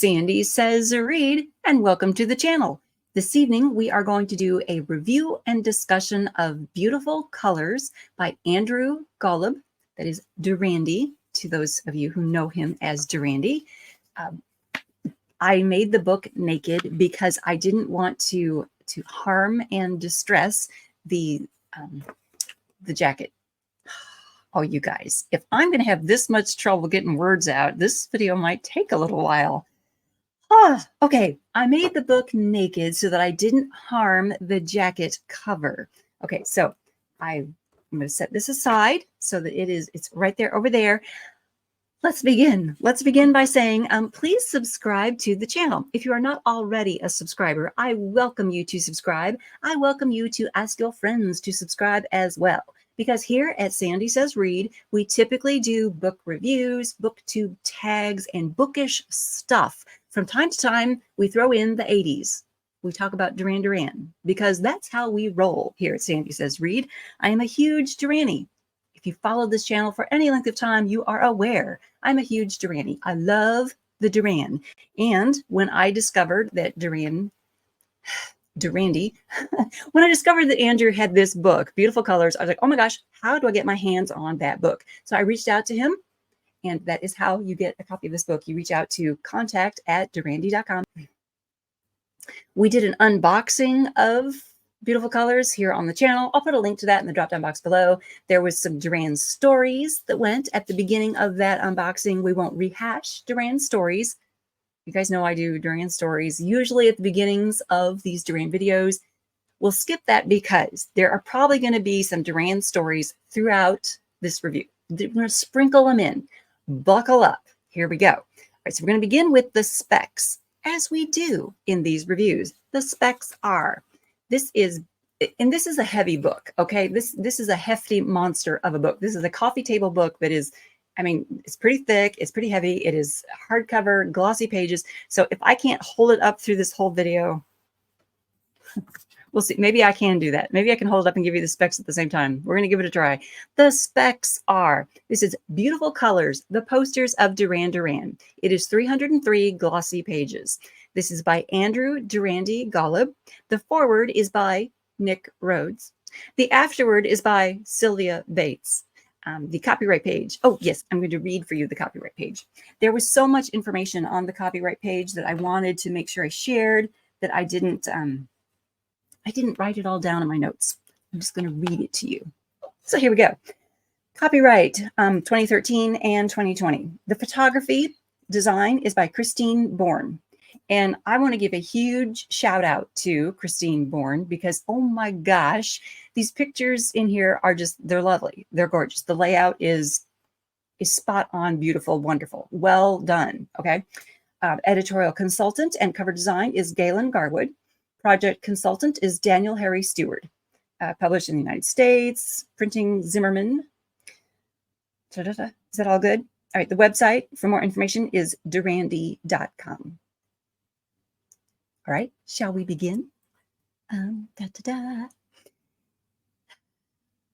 Sandy says read, and welcome to the channel. This evening we are going to do a review and discussion of Beautiful Colors by Andrew Golub, that is Durandy, to those of you who know him as Durandy. I made the book naked because I didn't want to harm and distress the jacket. Oh, you guys, if I'm going to have this much trouble getting words out, this video might take a little while. Okay, I made the book naked so that I didn't harm the jacket cover. Okay, so I'm going to set this aside so that it's right there over there. Let's begin. Let's begin by saying, please subscribe to the channel. If you are not already a subscriber, I welcome you to subscribe. I welcome you to ask your friends to subscribe as well. Because here at Sandy Says Read, we typically do book reviews, booktube tags, and bookish stuff. From time to time, we throw in the 80s. We talk about Duran Duran because that's how we roll here at Sandy Says Read. I am a huge Duranny. If you followed this channel for any length of time, you are aware I'm a huge Duranny. I love the Duran. And when I discovered that Durandy, when I discovered that Andrew had this book, Beautiful Colors, I was like, oh my gosh, how do I get my hands on that book? So I reached out to him, and that is how you get a copy of this book. You reach out to contact@durandy.com. We did an unboxing of Beautiful Colors here on the channel. I'll put a link to that in the drop-down box below. There was some Duran stories that went at the beginning of that unboxing. We won't rehash Duran stories. You guys know I do Duran stories usually at the beginnings of these Duran videos. We'll skip that because there are probably going to be some Duran stories throughout this review. We're going to sprinkle them in. Buckle up. Here we go. All right, so we're going to begin with the specs, as we do in these reviews. The specs are, this is a heavy book, okay? This is a hefty monster of a book. This is a coffee table book that is, I mean, it's pretty thick, it's pretty heavy, it is hardcover, glossy pages. So if I can't hold it up through this whole video, we'll see. Maybe I can do that. Maybe I can hold it up and give you the specs at the same time. We're going to give it a try. The specs are, this is Beautiful Colors, the posters of Duran Duran. It is 303 glossy pages. This is by Andrew Durandy Golub. The foreword is by Nick Rhodes. The afterword is by Sylvia Bates. The copyright page. Oh, yes, I'm going to read for you the copyright page. There was so much information on the copyright page that I wanted to make sure I shared that I didn't write it all down in my notes. I'm just going to read it to you. So here we go. Copyright 2013 and 2020. The photography design is by Christine Bourne. And I want to give a huge shout out to Christine Bourne because, oh my gosh, these pictures in here are just, they're lovely. They're gorgeous. The layout is spot on, beautiful, wonderful. Well done. Okay. Editorial consultant and cover design is Galen Garwood. Project consultant is Daniel Harry Stewart. Published in the United States, printing Zimmerman. Is that all good? All right. The website for more information is durandy.com. All right, shall we begin?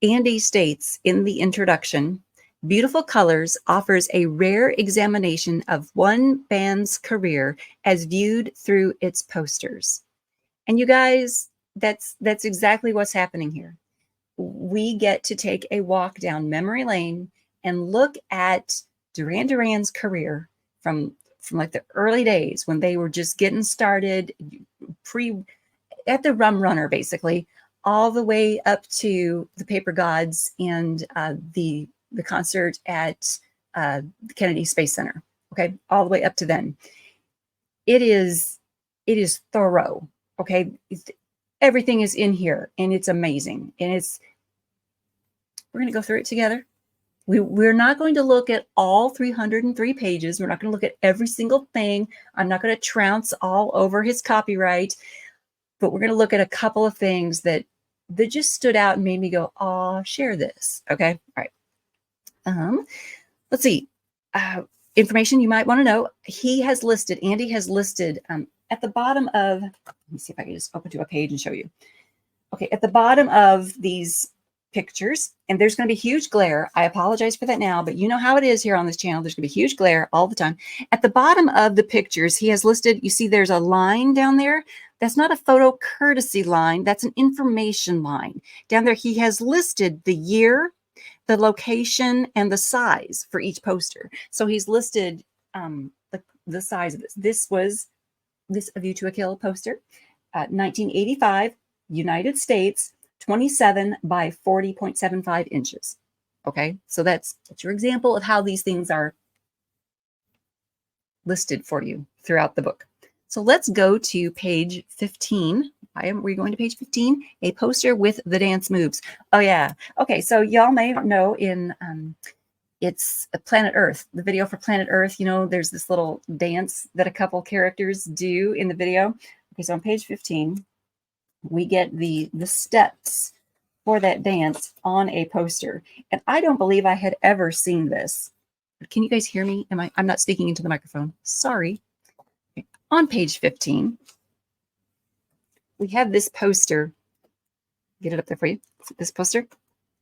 Andy states in the introduction, Beautiful Colors offers a rare examination of one band's career as viewed through its posters. And you guys, that's exactly what's happening here. We get to take a walk down memory lane and look at Duran Duran's career from like the early days when they were just getting started, at the Rum Runner, basically, all the way up to the Paper Gods and the concert at the Kennedy Space Center. Okay, all the way up to then. It is thorough. Okay, everything is in here, and it's amazing. And we're going to go through it together. We're not going to look at all 303 pages. We're not going to look at every single thing. I'm not going to trounce all over his copyright, but we're going to look at a couple of things that just stood out and made me go, oh, share this. Okay. All right. Let's see. Information you might want to know. Andy has listed at the bottom of, let me see if I can just open to a page and show you. Okay. At the bottom of these pictures, and there's going to be huge glare. I apologize for that now, but you know how it is here on this channel. There's going to be huge glare all the time. At the bottom of the pictures, he has listed, you see there's a line down there. That's not a photo courtesy line. That's an information line. Down there, he has listed the year, the location, and the size for each poster. So he's listed the size of this. This was this A View to a Kill poster, 1985, United States, 27 by 40.75 inches. Okay, so that's your example of how these things are listed for you throughout the book. So let's go to page 15. We're going to page 15, a poster with the dance moves. Oh yeah. Okay, so y'all may know in it's Planet Earth, the video for Planet Earth, you know, there's this little dance that a couple characters do in the video. Okay, so on page 15, we get the steps for that dance on a poster. And I don't believe I had ever seen this. Can you guys hear me? I'm not speaking into the microphone. Sorry. Okay. On page 15, we have this poster. Get it up there for you. This poster.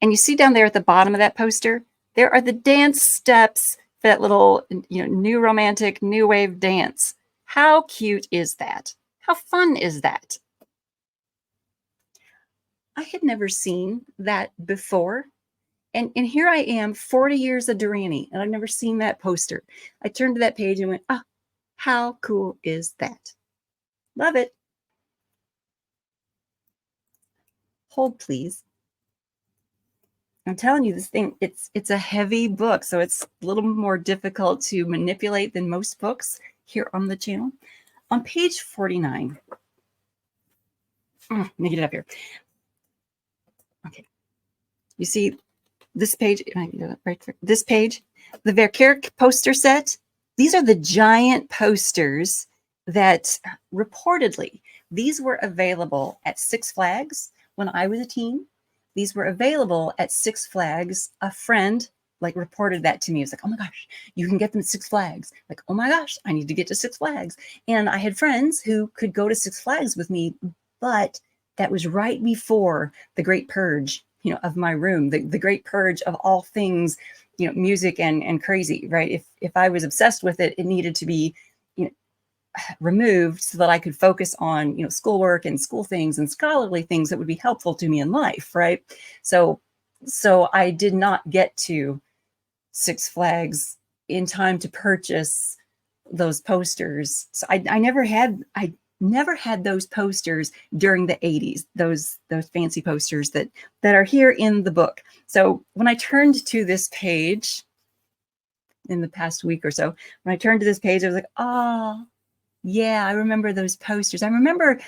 And you see down there at the bottom of that poster, there are the dance steps for that little, you know, new romantic, new wave dance. How cute is that? How fun is that? I had never seen that before. And here I am, 40 years of Duranie, and I've never seen that poster. I turned to that page and went, oh, how cool is that? Love it. Hold, please. I'm telling you, this thing, it's a heavy book, so it's a little more difficult to manipulate than most books here on the channel. On page 49, let me get it up here. Okay, you see this page, this page, the Verkerk poster set. These are the giant posters that reportedly, these were available at Six Flags when I was a teen. These were available at Six Flags. A friend reported that to me. It was like, oh my gosh, you can get them at Six Flags. Like, oh my gosh, I need to get to Six Flags. And I had friends who could go to Six Flags with me, but that was right before the Great Purge, you know, of my room, the Great Purge of all things, you know, music and crazy, right? If I was obsessed with it, it needed to be, you know, removed so that I could focus on, you know, schoolwork and school things and scholarly things that would be helpful to me in life, right? So I did not get to Six Flags in time to purchase those posters. So I never had those posters during the 80s, those fancy posters that are here in the book. So when I turned to this page in the past week or so, when I turned to this page, I was like, oh, yeah, I remember those posters. I remember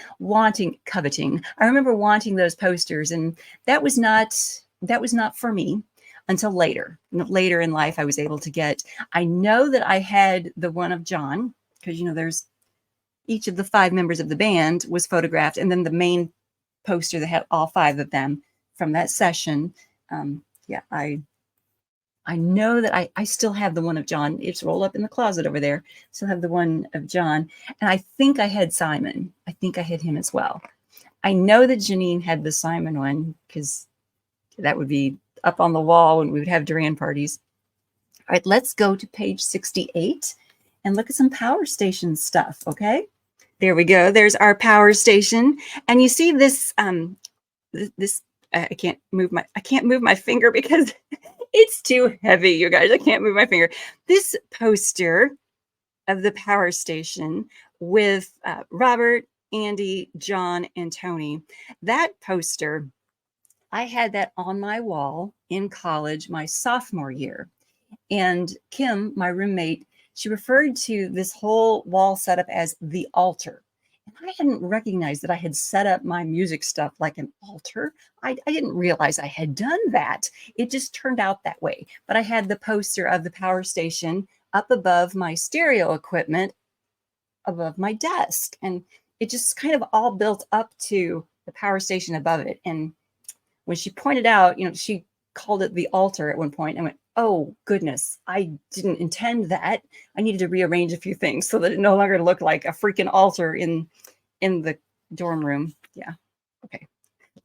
coveting. I remember wanting those posters, and that was not for me until later. Later in life, I was able to get. I know that I had the one of John, because, you know, there's each of the 5 members of the band was photographed, and then the main poster that had all 5 of them from that session. Yeah, I know that I still have the one of John. It's rolled up in the closet over there. Still have the one of John. And I think I had Simon. I think I had him as well. I know that Janine had the Simon one, because that would be up on the wall when we would have Duran parties. All right, let's go to page 68 and look at some Power Station stuff, okay? There we go. There's our Power Station. And you see this, I can't move my finger because it's too heavy, you guys. I can't move my finger. This poster of the Power Station with Robert, Andy, John, and Tony. That poster, I had that on my wall in college, my sophomore year. And Kim, my roommate, she referred to this whole wall setup as the altar. I hadn't recognized that I had set up my music stuff like an altar. I didn't realize I had done that. It just turned out that way. But I had the poster of the Power Station up above my stereo equipment, above my desk. And it just kind of all built up to the Power Station above it. And when she pointed out, you know, she called it the altar at one point, and went, oh goodness, I didn't intend that. I needed to rearrange a few things so that it no longer looked like a freaking altar in the dorm room. Yeah. Okay.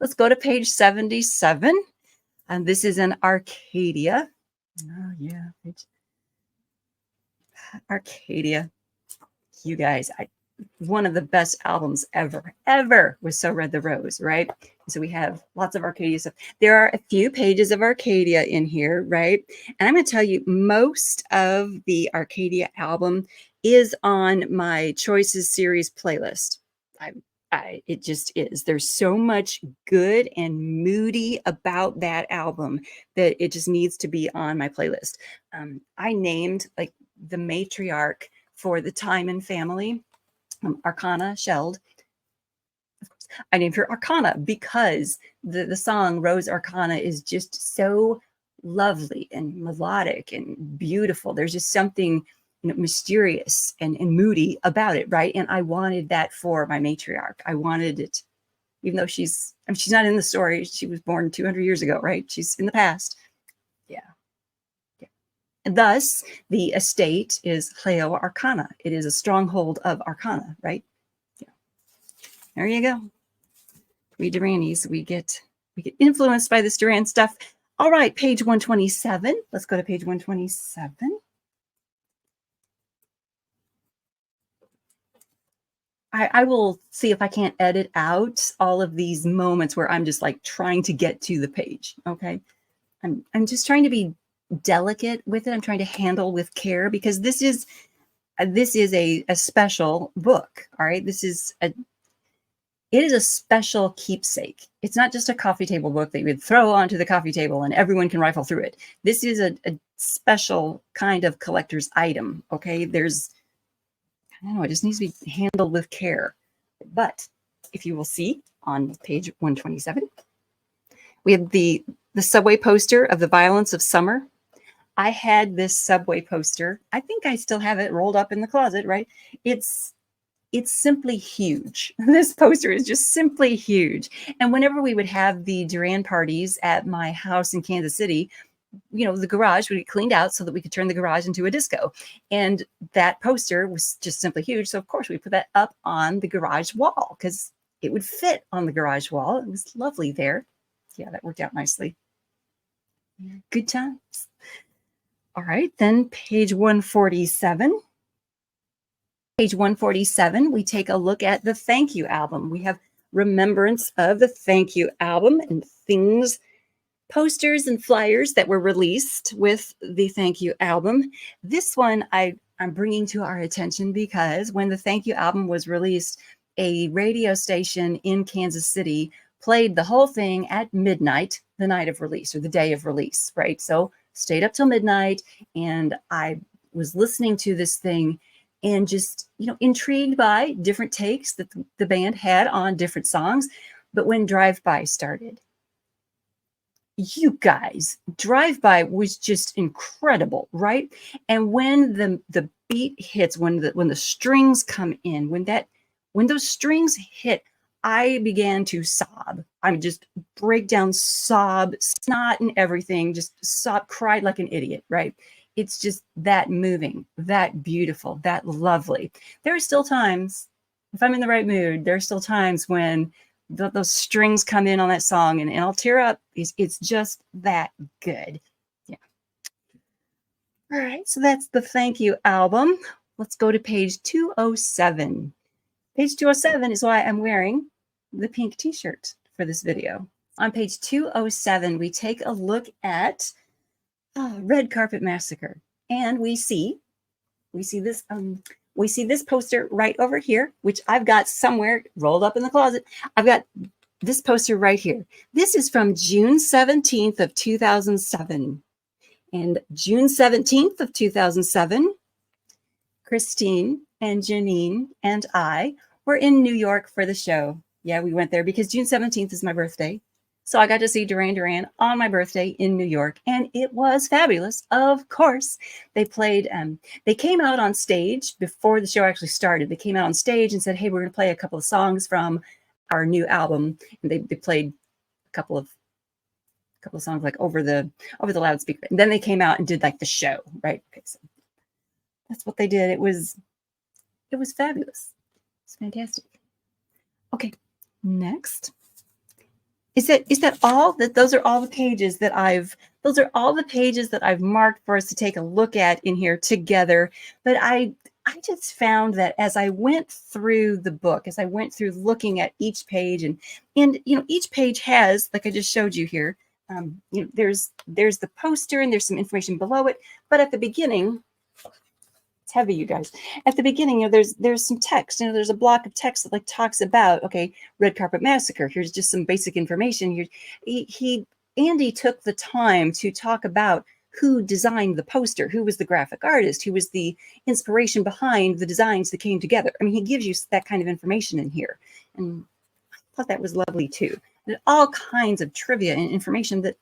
Let's go to page 77. And this is an Arcadia. Oh, yeah. Arcadia. You guys, one of the best albums ever was So Red the Rose, right? So we have lots of Arcadia stuff. There are a few pages of Arcadia in here, right? And I'm going to tell you, most of the Arcadia album is on my Choices series playlist. It just is. There's so much good and moody about that album that it just needs to be on my playlist. I named like the matriarch for the Time and Family, Arcana Shelled. I named her Arcana because the song Rose Arcana is just so lovely and melodic and beautiful. There's just something mysterious and moody about it, right? And I wanted that for my matriarch. I wanted it, even though she's not in the story. She was born 200 years ago, right? She's in the past. Yeah. And thus, the estate is Hleo Arcana. It is a stronghold of Arcana, right? Yeah. There you go. We Duranis, we get influenced by this Duran stuff. All right, page 127. Let's go to page 127. I will see if I can't edit out all of these moments where I'm just like trying to get to the page. Okay. I'm just trying to be delicate with it. I'm trying to handle with care because this is a special book. All right. It is a special keepsake. It's not just a coffee table book that you would throw onto the coffee table and everyone can rifle through it. This is a special kind of collector's item. Okay. I don't know, it just needs to be handled with care. But if you will see on page 127, we have the subway poster of The Violence of Summer. I had this subway poster. I think I still have it rolled up in the closet, right? It's simply huge. This poster is just simply huge. And whenever we would have the Duran parties at my house in Kansas City, the garage would be cleaned out so that we could turn the garage into a disco. And that poster was just simply huge. So of course we put that up on the garage wall because it would fit on the garage wall. It was lovely there. Yeah, that worked out nicely. Good times. All right, then page 147. Page 147, we take a look at the Thank You album. We have remembrance of the Thank You album and things, posters and flyers that were released with the Thank You album. This one I'm bringing to our attention because when the Thank You album was released, a radio station in Kansas City played the whole thing at midnight, the night of release or the day of release, right? So stayed up till midnight and I was listening to this thing and just, intrigued by different takes that the band had on different songs. But when Drive By started, you guys, Drive By was just incredible, right? And when the beat hits, when the strings come in, when those strings hit, I began to sob. I would just break down, sob, snot and everything, just sob, cried like an idiot, right? It's just that moving, that beautiful, that lovely. There are still times, if I'm in the right mood, there are still times when those strings come in on that song and I'll tear up. It's just that good. Yeah. All right. So that's the Thank You album. Let's go to page 207. Page 207 is why I'm wearing the pink t-shirt for this video. On page 207, we take a look at Red Carpet Massacre. And we see this poster right over here, which I've got somewhere rolled up in the closet. I've got this poster right here. This is from June 17th of 2007. And June 17th of 2007, Christine and Janine and I were in New York for the show. Yeah, we went there because June 17th is my birthday. So I got to see Duran Duran on my birthday in New York, and it was fabulous. Of course, they played, they came out on stage before the show actually started. They came out on stage and said, hey, we're going to play a couple of songs from our new album. And they played a couple of songs like over the loudspeaker. And then they came out and did like the show, right? Okay, so that's what they did. It was fabulous. It's fantastic. Okay, next. Is that all? Those are all the pages that I've marked for us to take a look at in here together. But I just found that as I went through the book, as I went through looking at each page, and each page has, like I just showed you here, there's the poster and there's some information below it. But at the beginning, it's heavy, you guys. At the beginning, there's some text. There's a block of text that like talks about, okay, Red Carpet Massacre. Here's just some basic information. Andy took the time to talk about who designed the poster, who was the graphic artist, who was the inspiration behind the designs that came together. I mean, he gives you that kind of information in here, and I thought that was lovely too. And all kinds of trivia and information that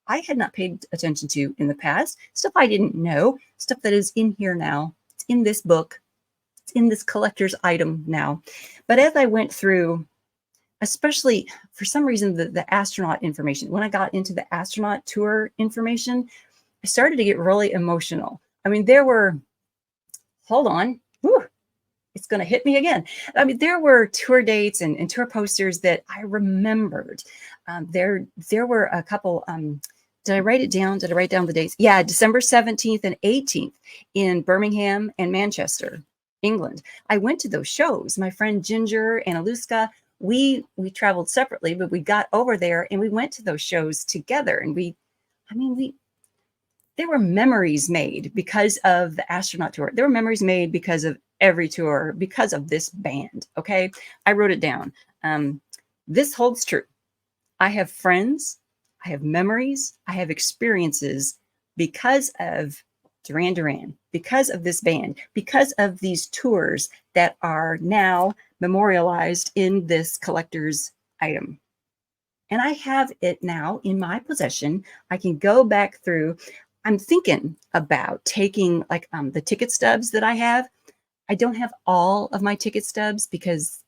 I had not paid attention to in the past, stuff I didn't know, stuff that is in here now. It's in this book. It's in this collector's item now. But as I went through, especially for some reason, the astronaut information, when I got into the astronaut tour information, I started to get really emotional. I mean, hold on, whew, it's going to hit me again. I mean, there were tour dates and tour posters that I remembered. There were a couple. Did I write it down? Did I write down the dates? Yeah, December 17th and 18th in Birmingham and Manchester, England. I went to those shows. My friend Ginger and Aluska, we traveled separately, but we got over there and we went to those shows together. And there were memories made because of the astronaut tour. There were memories made because of every tour, because of this band. Okay, I wrote it down. This holds true. I have friends, I have memories, I have experiences because of Duran Duran, because of this band, because of these tours that are now memorialized in this collector's item. And I have it now in my possession. I can go back through. I'm thinking about taking like the ticket stubs that I have. I don't have all of my ticket stubs because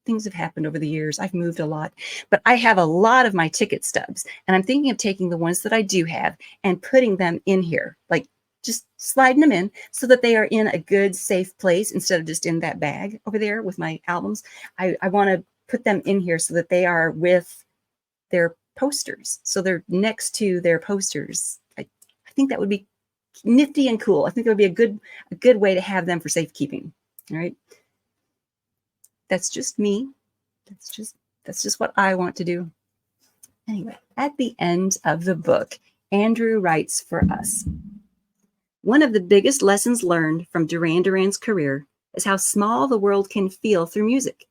things have happened over the years. I've moved a lot, but I have a lot of my ticket stubs, and I'm thinking of taking the ones that I do have and putting them in here, like just sliding them in so that they are in a good, safe place instead of just in that bag over there with my albums. I want to put them in here so that they are with their posters. So they're next to their posters. I think that would be nifty and cool. I think that would be a good way to have them for safekeeping. All right. That's just me. That's just what I want to do. Anyway, at the end of the book, Andrew writes for us. One of the biggest lessons learned from Duran Duran's career is how small the world can feel through music.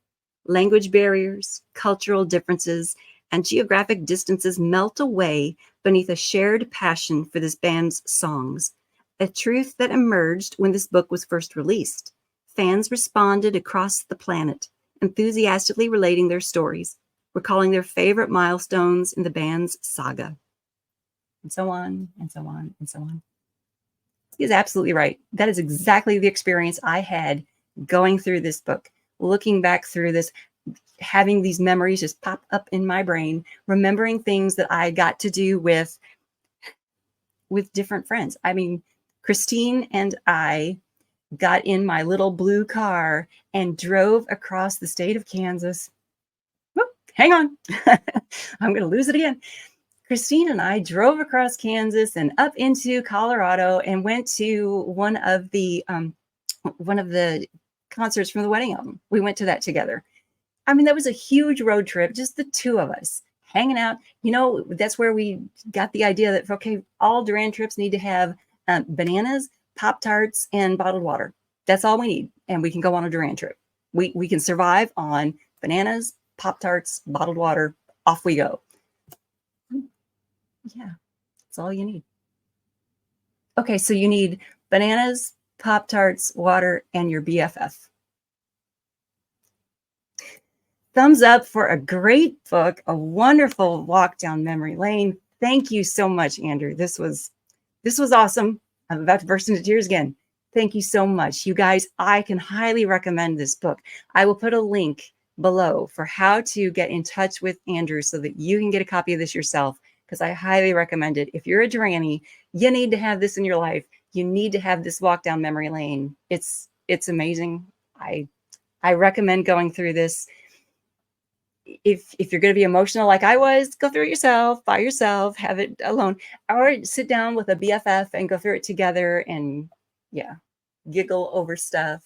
Language barriers, cultural differences, and geographic distances melt away beneath a shared passion for this band's songs, a truth that emerged when this book was first released. Fans responded across the planet, enthusiastically relating their stories, recalling their favorite milestones in the band's saga. And so on, and so on, and so on. He is absolutely right. That is exactly the experience I had going through this book, looking back through this, having these memories just pop up in my brain, remembering things that I got to do with different friends. I mean, Christine and I got in my little blue car and drove across the state of Kansas. Whoop, hang on. I'm going to lose it again. Christine and I drove across Kansas and up into Colorado and went to one of the concerts from the wedding album. We went to that together. I mean, that was a huge road trip, just the two of us hanging out. You know, that's where we got the idea that, okay, all Duran trips need to have bananas, Pop-Tarts, and bottled water. That's all we need. And we can go on a Duran trip. We can survive on bananas, Pop-Tarts, bottled water. Off we go. Yeah, that's all you need. Okay, so you need bananas, Pop-Tarts, water, and your BFF. Thumbs up for a great book, a wonderful walk down memory lane. Thank you so much, Andrew. This was awesome. I'm about to burst into tears again. Thank you so much. You guys, I can highly recommend this book. I will put a link below for how to get in touch with Andrew so that you can get a copy of this yourself, because I highly recommend it. If you're a Duranny, you need to have this in your life. You need to have this walk down memory lane. It's amazing. I recommend going through this. if you're going to be emotional like I was, go through it yourself, by yourself, have it alone, or sit down with a BFF and go through it together and yeah, giggle over stuff.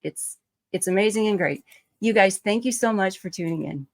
It's amazing and great. You guys, thank you so much for tuning in.